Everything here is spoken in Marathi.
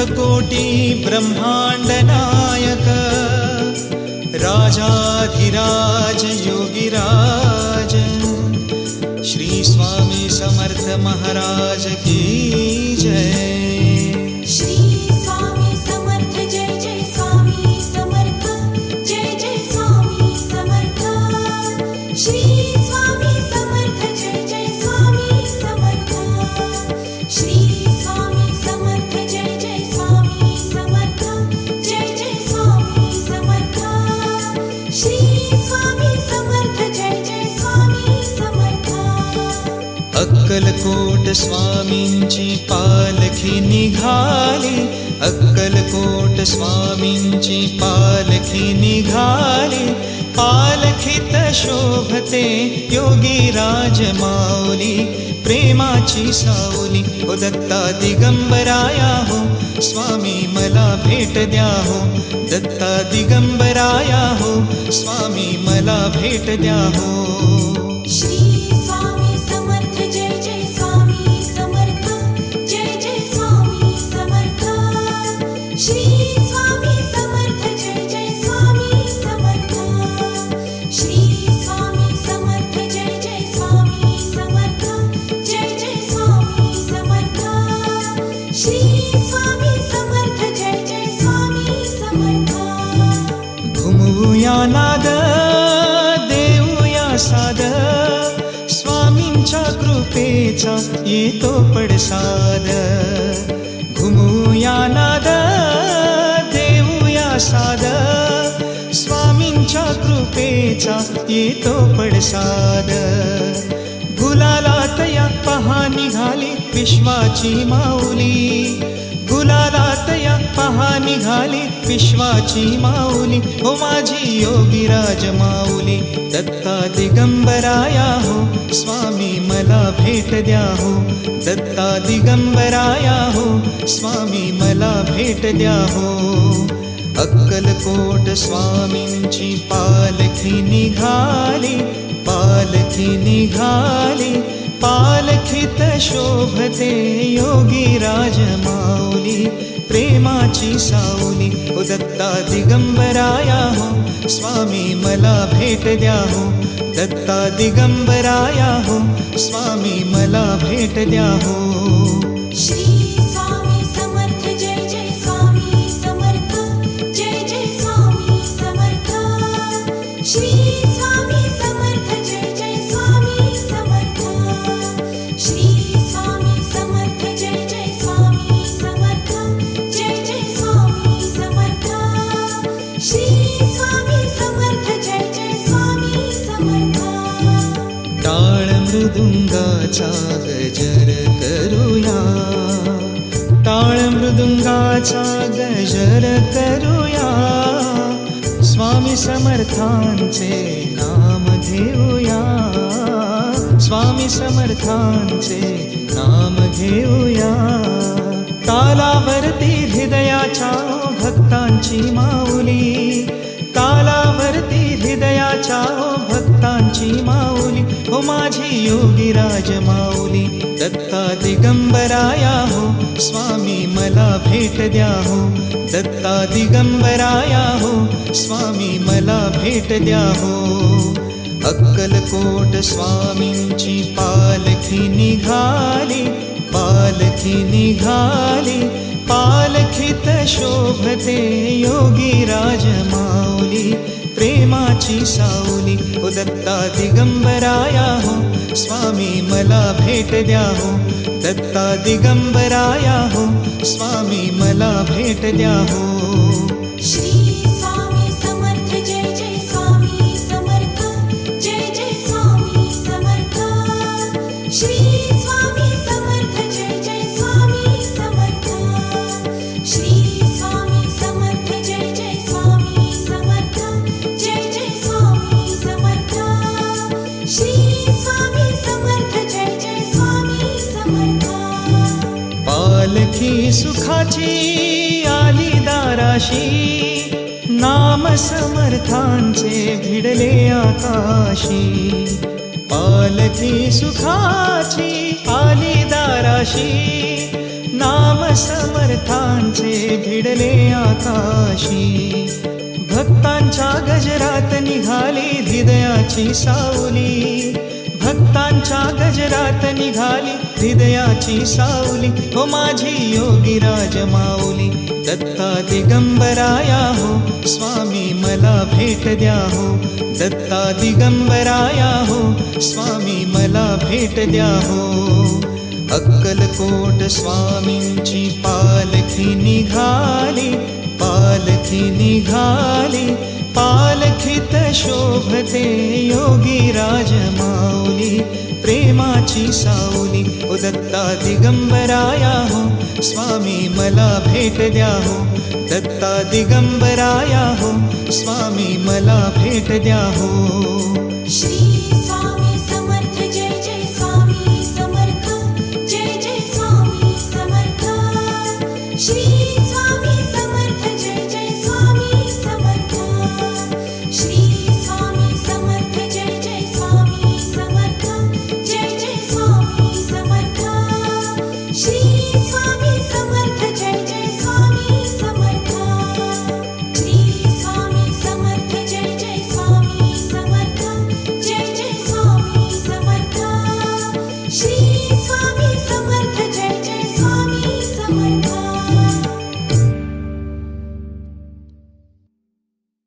अनन्तकोटि ब्रह्माण्ड नायक राजाधिराज योगिराज श्री स्वामी समर्थ महाराज की जय। श्री स्वामी समर्थ जय जय स्वामी समर्थ जय जय स्वामी समर्थ। श्री स्वामी समर्थ जय जय स्वामी समर्थ। श्री स्वामी समर्थ जय जय स्वामी समर्थ जय जय स्वामी समर्थ। श्री स्वामी समर्थ जय जय स्वामी समर्थ। अक्कलकोट स्वामींची पालखी निघाली, अक्कलकोट स्वामींची पालखी निघाली, पालखीत शोभते योगीराज माऊली, प्रेमाची सावली ओ दत्ता दिगंबराया हो, स्वामी मला भेट द्या हो, दत्ता दिगंबराया हो, स्वामी मला भेट द्या हो। श्री स्वामी समर्थ जय जय स्वामी समर्थ जय जय स्वामी समर्थ। श्री स्वामी समर्थ जय जय स्वामी समर्थ। श्री स्वामी समर्थ जय जय स्वामी समर्थ जय जय स्वामी समर्थ। श्री स्वामी समर्थ जय जय स्वामी समर्थ। घुमवूया नाद देऊया साद, स्वामींच्या कृपेचा येतो पडसाद। घुमूया नाद देऊया साद, स्वामींच्या कृपेचा येतो पडसाद। गुलालात या पहा निघाली विश्वाची माऊली, गुलालात या पहा निघाली विश्वाची माऊली, हो माझी योगीराज माऊली, दत्ता दिगंबराया हो, स्वामी मला भेट द्या हो, दत्ता दिगंबराया हो, स्वामी मला भेट द्या हो। अक्कलकोट स्वामींची पालखी निघाली, पालखी निघाली, पालखीत शोभते योगीराज माऊली, प्रेमाची सावली ओ दत्ता दिगंबराया हो, स्वामी मला भेट द्या हो, दत्ता दिगंबराया हो, स्वामी मला भेट द्या हो। श्री स्वामी समर्थ जय जय स्वामी समर्थ जय जय स्वामी समर्थ। श्री स्वामी समर्थ जय जय स्वामी समर्थ। श्री स्वामी समर्थ जय जय स्वामी समर्थ जय जय स्वामी समर्थ। श्री स्वामी समर्थ जय जय स्वामी समर्थ। टाळ मृदुंगाचा गजर करूया, टाळ मृदुंगाचा गजर करूया, स्वामी समर्थांचे नाम घेऊया, स्वामी समर्थांचे नाम घेऊया। तालावरती हृदयाच्या भक्तांची माऊली, तालावरती हृदयाच्या भक्तांची माऊली, हो माझी योगीराज माऊली, दत्ता दिगंबराया हो, स्वामी मला भेट द्या हो, दत्ता दिगंबराया हो, स्वामी मला भेट द्या हो। अक्कलकोट स्वामींची पालखी निघाली, पालखी निघाली, पालखीत शोभते योगीराज माऊली, प्रेमाची सावली ओ दत्ता दिगंबराया हो, स्वामी मला भेट द्या हो, दत्ता दिगंबराया हो, स्वामी मला भेट द्या हो। श्री स्वामी समर्थ जय जय स्वामी समर्थ जय जय स्वामी समर्थ। श्री स्वामी समर्थ जय जय स्वामी समर्थ। श्री स्वामी समर्थ जय जय स्वामी समर्थ जय जय स्वामी समर्थ। श्री स्वामी समर्थ जय जय स्वामी समर्थ। पालखी सुखाची आली दाराशी, नाम समर्थांचे भिडले आकाशी, पालखी सुखाची आली दाराशी, नाम समर्थांचे भिडले आकाशी भक्तांच्या गजरात निघाली हृदयाची सावली भक्तांच्या गजरात निघाली हृदयाची सावली हो माझी योगीराज माऊली दत्ता दिगंबराया हो स्वामी मला भेट द्या हो दत्ता दिगंबराया हो स्वामी मला भेट द्या हो अक्कलकोट स्वामींची पालखी निघाली पालखीत शोभते योगीराज माऊली प्रेमाची सावली ओ दत्ता दिगंबराया हो स्वामी मला भेट द्या हो दत्ता दिगंबराया हो स्वामी मला भेट द्या हो श्री